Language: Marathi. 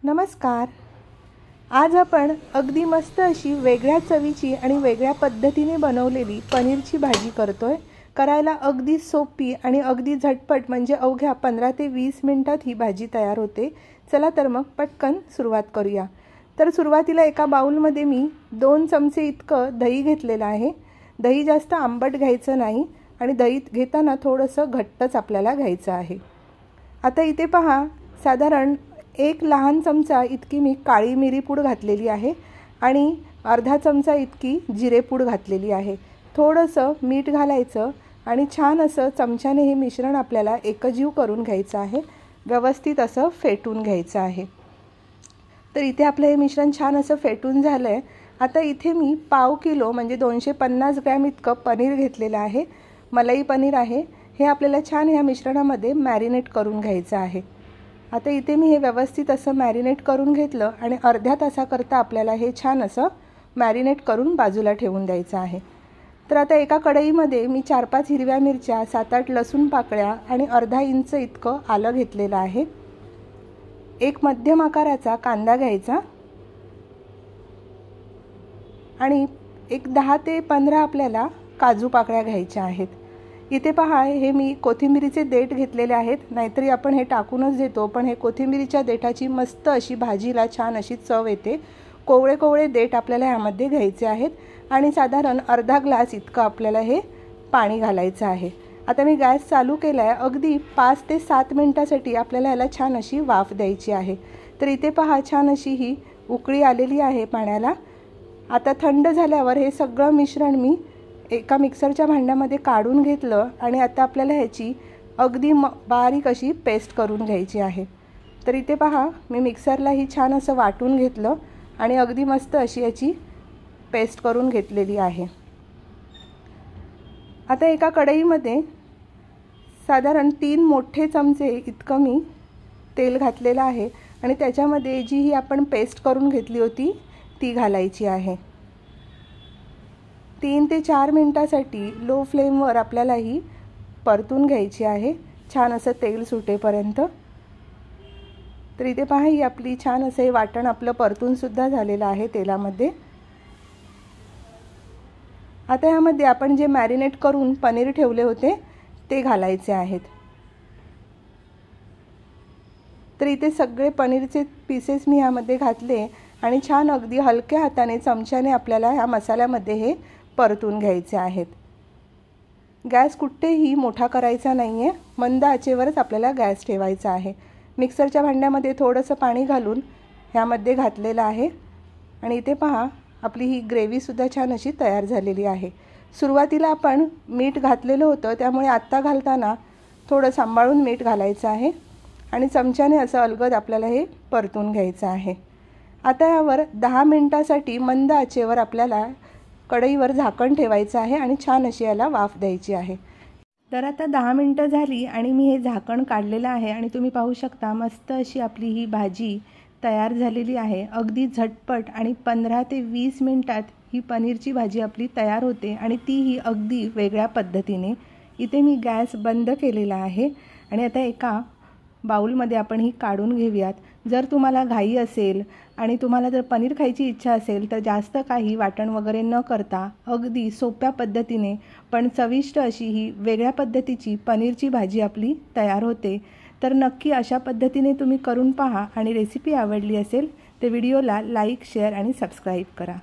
नमस्कार। आज आपण अगदी मस्त अशी वेगळ्या चवीची आणि वेगळ्या पद्धतीने बनवलेली पनीरची भाजी करतोय। करायला अगदी सोपी आणि अगदी झटपट म्हणजे अवघ्या 15 ते 20 मिनिटात ही भाजी तयार होते। चला तर मग पटकन सुरुवात करूया। तर सुरुवातीला एका बाउलमध्ये मी 2 चमचे इतकं दही घेतलेलं आहे। दही जास्त आंबट घ्यायचं नाही आणि दही घेताना थोडंसं घट्टच आपल्याला घ्यायचं आहे। आता इथे पहा, साधारण 1 लहान चमचा इतकी मी काळी मिरी पूड घातलेली आहे आणि अर्धा चमचा इतकी जिरे पूड घातलेली आहे। थोडंसं मीठ घालायचं आणि छान असं चमच्याने हे मिश्रण आपल्याला एकजीव करून घ्यायचं आहे। व्यवस्थित असं फेटून घ्यायचं आहे। तर इथे आपलं हे मिश्रण छान असं फेटून झालंय। आता इथे मी पाव किलो म्हणजे 250 ग्रॅम इतकं पनीर घेतलेलं आहे। मलाई पनीर आहे। हे आपल्याला छान ह्या मिश्रणामध्ये मॅरिनेट करून घ्यायचं आहे। आता इथे मी हे व्यवस्थित असं मॅरिनेट करून घेतलं आणि अर्ध्या तासाकरता आपल्याला हे छान असं मॅरिनेट करून बाजूला ठेवून द्यायचं आहे। तर आता एका कढईमध्ये मी 4-5 हिरव्या मिरच्या, 7-8 लसूण पाकळ्या आणि अर्धा इंच इतकं आलं घेतलेलं आहे। एक मध्यम आकाराचा कांदा घ्यायचा आणि एक 10 ते 15 आपल्याला काजू पाकळ्या घ्यायच्या आहेत। इथे पहा, हे मी कोथिंबीरीचे देठ घेतलेले आहेत। नाहीतरी आपण हे टाकूनच देतो, पण हे कोथिंबीरीच्या देठाची मस्त अशी भाजीला छान अशी चव येते। कोवळे कोवळे देठ आपल्याला यामध्ये घ्यायचे आहेत आणि साधारण अर्धा ग्लास इतकं आपल्याला हे पाणी घालायचं आहे। आता मी गॅस चालू केला आहे। अगदी 5 ते 7 मिनिटांसाठी आपल्याला याला छान अशी वाफ द्यायची आहे। तर इथे पहा, छान अशी ही उकळी आलेली आहे पाण्याला। आता थंड झाल्यावर हे सगळं मिश्रण मी एका मिक्सरच्या भांड्यामध्ये काढून घेतलं आणि आता आपल्याला ह्याची अगदी बारीक अशी पेस्ट करून घ्यायची आहे। तर इथे पहा, मी मिक्सरला ही छान असं वाटून घेतलं आणि अगदी मस्त अशी याची पेस्ट करून घेतलेली आहे। आता एका कढईमध्ये साधारण 3 मोठे चमचे इतकं मी तेल घातलेलं आहे आणि त्याच्यामध्ये जी ही आपण पेस्ट करून घेतली होती ती घालायची आहे। 3 ते 4 मिनिटांसाठी लो फ्लेमवर आपल्याला ही परतून घ्यायची आहे, छान असं तेल सुटेपर्यंत। तर इथे पहा, ही आपली छान असं हे वाटण आपलं परतून सुद्धा झालेलं आहे तेलामध्ये। आता यामध्ये आपण जे मॅरिनेट करून पनीर ठेवले होते ते घालायचे आहेत। तर इथे सगळे पनीरचे पीसेस मी यामध्ये घातले आणि छान अगदी हलक्या हाताने चमच्याने आपल्याला ह्या मसाल्यामध्ये हे परतून घ्यायचे आहेत। गॅस कुठेही मोठा करायचा नाहीये, मंद आचेवरच आपल्याला गॅस ठेवायचा आहे। मिक्सरच्या भांड्यामध्ये थोडंसं पाणी घालून ह्यामध्ये घातलेलं आहे आणि इथे पहा, आपली ही ग्रेव्ही सुद्धा छान अशी तयार झालेली आहे। सुरुवातीला आपण मीठ घातलेलं होतं, त्यामुळे आत्ता घालताना थोडं सांभाळून मीठ घालायचं आहे आणि चमच्याने असं अलगद आपल्याला हे परतून घ्यायचं आहे। आता यावर 10 मिनिटांसाठी मंद आचेवर आपल्याला कढईवर झाकण ठेवायचं आहे आणि छान अशी याला वाफ द्यायची आहे। तर आता 10 मिनिटं झाली आणि मी हे झाकण काढलेलं आहे आणि तुम्ही पाहू शकता मस्त अशी आपली ही भाजी तयार झालेली आहे। अगदी झटपट आणि 15 ते 20 मिनिटात ही पनीरची भाजी आपली तयार होते आणि तीही अगदी वेगळ्या पद्धतीने। इथे मी गॅस बंद केलेला आहे आणि आता एका बाउलमध्ये आपण ही काढून घेऊयात। जर तुम्हाला घाई असेल आणि तुम्हाला जर पनीर खायची इच्छा असेल तर जास्त काही वाटण वगैरे न करता अगदी सोप्या पद्धतीने पण चविष्ट अशी ही वेगळ्या पद्धतीची पनीरची भाजी आपली तयार होते। तर नक्की अशा पद्धतीने तुम्ही करून पहा आणि रेसिपी आवडली असेल तर व्हिडिओला लाईक, शेअर आणि सबस्क्राईब करा।